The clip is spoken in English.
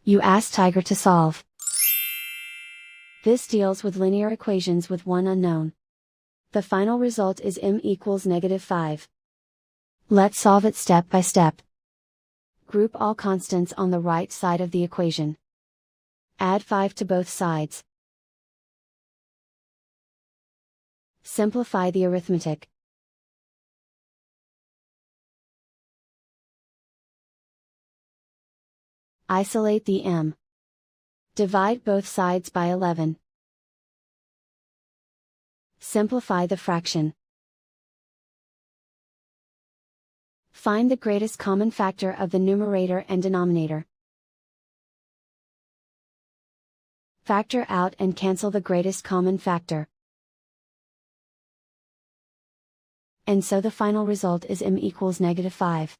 You ask Tiger to solve. This deals with linear equations with one unknown. The final result is m equals -5. Let's solve it step by step. Group all constants on the right side of the equation. Add 5 to both sides. Simplify the arithmetic. Isolate the m. Divide both sides by 11. Simplify the fraction. Find the greatest common factor of the numerator and denominator. Factor out and cancel the greatest common factor. And so the final result is m equals -5.